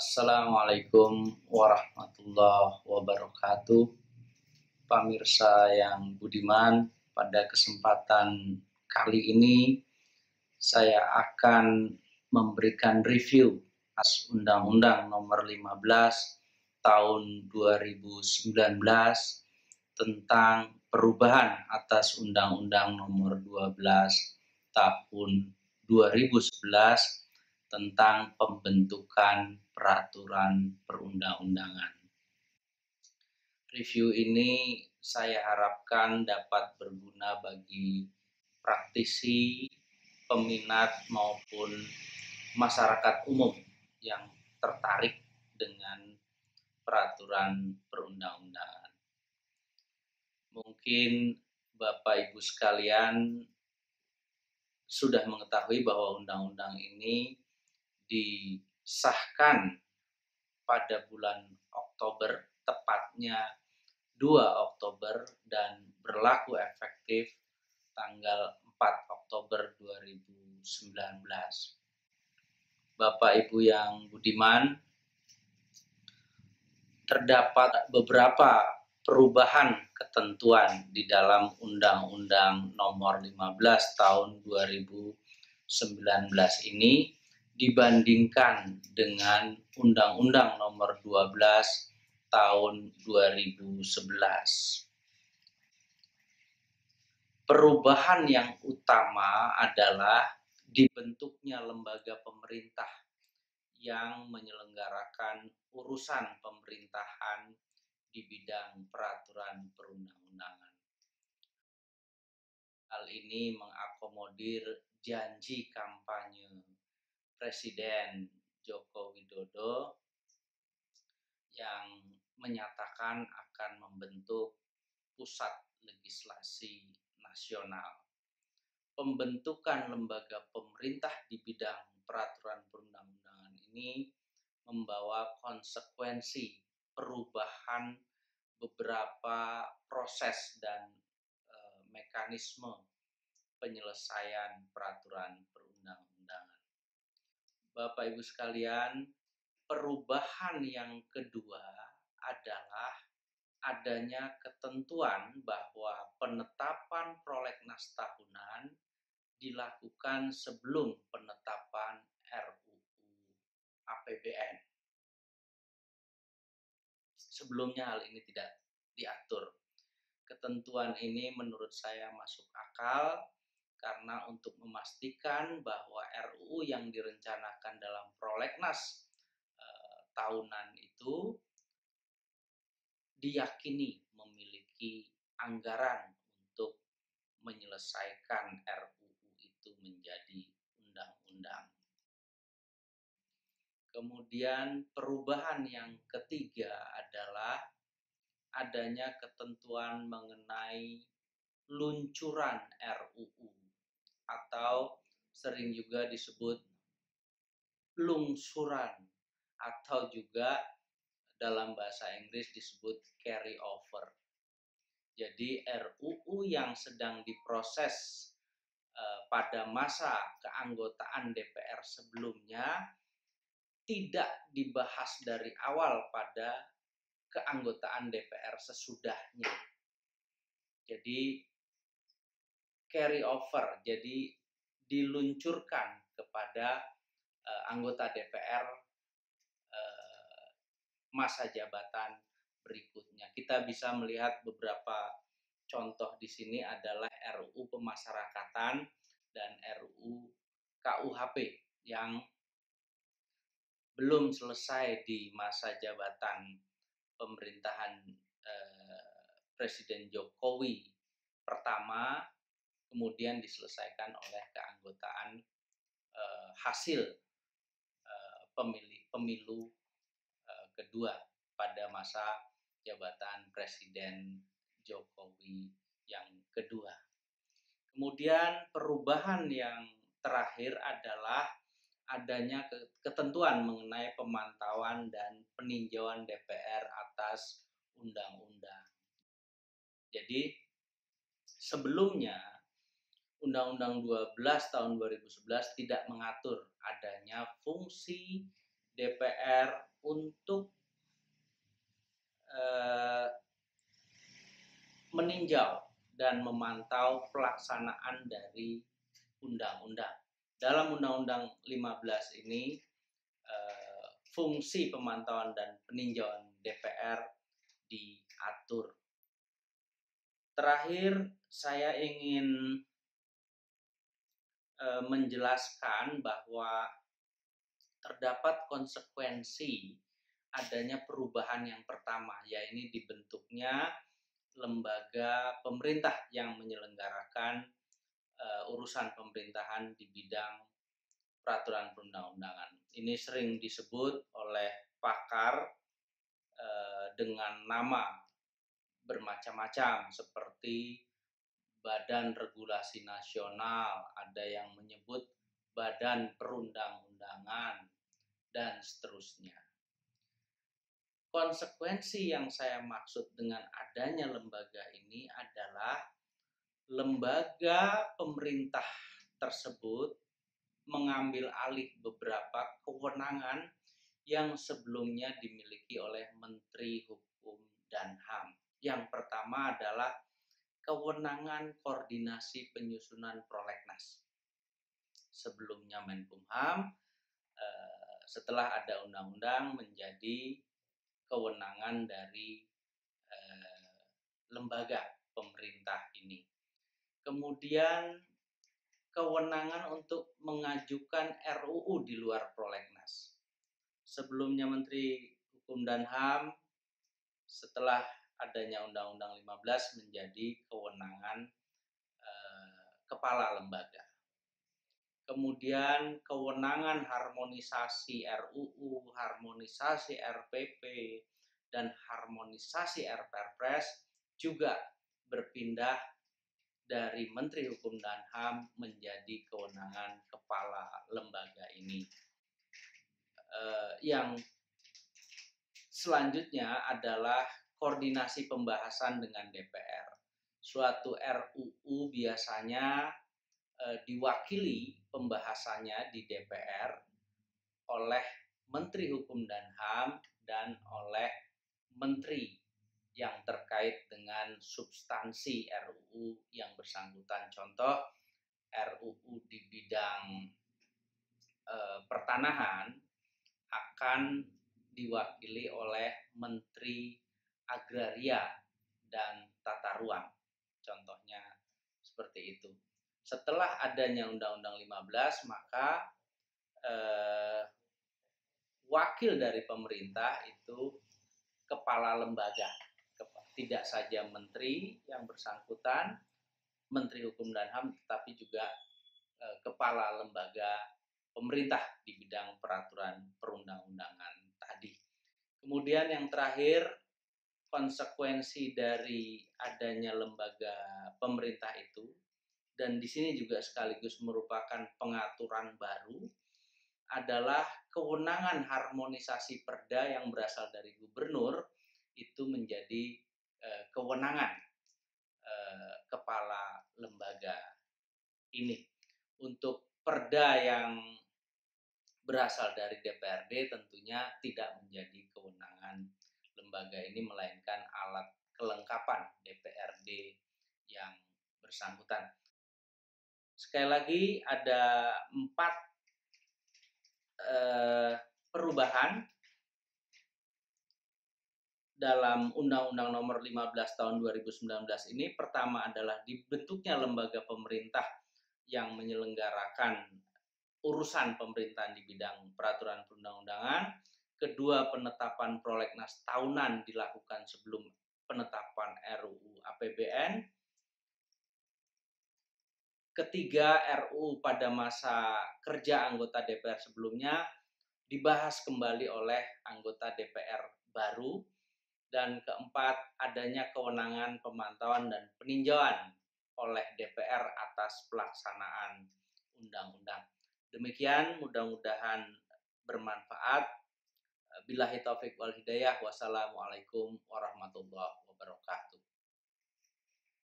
Assalamualaikum warahmatullahi wabarakatuh. Pemirsa yang budiman, pada kesempatan kali ini saya akan memberikan review atas Undang-Undang Nomor 15 Tahun 2019 tentang perubahan atas Undang-Undang Nomor 12 Tahun 2011 tentang pembentukan peraturan perundang-undangan. Review ini saya harapkan dapat berguna bagi praktisi, peminat maupun masyarakat umum yang tertarik dengan peraturan perundang-undangan. Mungkin Bapak Ibu sekalian sudah mengetahui bahwa undang-undang ini disahkan pada bulan Oktober, tepatnya 2 Oktober, dan berlaku efektif tanggal 4 Oktober 2019. Bapak Ibu yang budiman, terdapat beberapa perubahan ketentuan di dalam Undang-Undang Nomor 15 Tahun 2019 ini dibandingkan dengan Undang-Undang Nomor 12 Tahun 2011. Perubahan yang utama adalah dibentuknya lembaga pemerintah yang menyelenggarakan urusan pemerintahan di bidang peraturan perundang-undangan. Hal ini mengakomodir janji kampanye Presiden Joko Widodo yang menyatakan akan membentuk pusat legislasi nasional. Pembentukan lembaga pemerintah di bidang peraturan perundang-undangan ini membawa konsekuensi perubahan beberapa proses dan mekanisme penyelesaian peraturan perundang-undangan. Bapak Ibu sekalian, perubahan yang kedua adalah adanya ketentuan bahwa penetapan prolegnas tahunan dilakukan sebelum penetapan RUU APBN. Sebelumnya hal ini tidak diatur. Ketentuan ini menurut saya masuk akal karena untuk memastikan bahwa RUU yang direncanakan dalam prolegnas tahunan itu diyakini memiliki anggaran untuk menyelesaikan RUU itu menjadi undang-undang. Kemudian perubahan yang ketiga adalah adanya ketentuan mengenai luncuran RUU atau sering juga disebut lungsuran atau juga dalam bahasa Inggris disebut carry over. Jadi RUU yang sedang diproses pada masa keanggotaan DPR sebelumnya tidak dibahas dari awal pada keanggotaan DPR sesudahnya. Jadi carry over, jadi diluncurkan kepada anggota DPR masa jabatan berikutnya. Kita bisa melihat beberapa contoh di sini adalah RUU Pemasyarakatan dan RUU KUHP yang belum selesai di masa jabatan pemerintahan Presiden Jokowi pertama, kemudian diselesaikan oleh keanggotaan hasil pemilu kedua pada masa jabatan Presiden Jokowi yang kedua. Kemudian perubahan yang terakhir adalah adanya ketentuan mengenai pemantauan dan peninjauan DPR atas undang-undang. Jadi sebelumnya Undang-Undang 12 tahun 2011 tidak mengatur adanya fungsi DPR untuk meninjau dan memantau pelaksanaan dari undang-undang. Dalam Undang-Undang 15 ini fungsi pemantauan dan peninjauan DPR diatur. Terakhir, saya ingin menjelaskan bahwa terdapat konsekuensi adanya perubahan yang pertama, yaitu dibentuknya lembaga pemerintah yang menyelenggarakan urusan pemerintahan di bidang peraturan perundang-undangan. Ini sering disebut oleh pakar dengan nama bermacam-macam seperti Badan Regulasi Nasional, ada yang menyebut Badan Perundang-undangan, dan seterusnya. Konsekuensi yang saya maksud dengan adanya lembaga ini adalah lembaga pemerintah tersebut mengambil alih beberapa kewenangan yang sebelumnya dimiliki oleh Menteri Hukum dan HAM. Yang pertama adalah kewenangan koordinasi penyusunan prolegnas. Sebelumnya Menkumham, setelah ada undang-undang menjadi kewenangan dari lembaga pemerintah ini. Kemudian kewenangan untuk mengajukan RUU di luar prolegnas. Sebelumnya Menteri Hukum dan HAM, setelah adanya Undang-Undang 15 menjadi kewenangan kepala lembaga. Kemudian kewenangan harmonisasi RUU, harmonisasi RPP, dan harmonisasi RPRPres juga berpindah dari Menteri Hukum dan HAM menjadi kewenangan kepala lembaga ini. Yang selanjutnya adalah koordinasi pembahasan dengan DPR. Suatu RUU biasanya diwakili pembahasannya di DPR oleh Menteri Hukum dan HAM dan oleh Menteri yang terkait dengan substansi RUU yang bersangkutan. Contoh, RUU di bidang pertanahan akan diwakili oleh Menteri Agraria dan Tata Ruang. Contohnya seperti itu. Setelah adanya Undang-Undang 15, maka wakil dari pemerintah itu kepala lembaga. Tidak saja menteri yang bersangkutan, Menteri Hukum dan HAM, tetapi juga kepala lembaga pemerintah di bidang peraturan perundang-undangan tadi. Kemudian yang terakhir, konsekuensi dari adanya lembaga pemerintah itu, dan di sini juga sekaligus merupakan pengaturan baru, adalah kewenangan harmonisasi perda yang berasal dari gubernur itu menjadi kewenangan kepala lembaga ini. Untuk perda yang berasal dari DPRD tentunya tidak menjadi kewenangan lembaga ini, melainkan alat kelengkapan DPRD yang bersangkutan. Sekali lagi ada 4 perubahan dalam Undang-Undang Nomor 15 Tahun 2019 ini. Pertama adalah dibentuknya lembaga pemerintah yang menyelenggarakan urusan pemerintahan di bidang peraturan perundang-undangan. Kedua, penetapan prolegnas tahunan dilakukan sebelum penetapan RUU APBN. Ketiga, RUU pada masa kerja anggota DPR sebelumnya dibahas kembali oleh anggota DPR baru. Dan keempat, adanya kewenangan pemantauan dan peninjauan oleh DPR atas pelaksanaan undang-undang. Demikian, mudah-mudahan bermanfaat. Billahi taufik wal hidayah. Wassalamualaikum warahmatullahi wabarakatuh.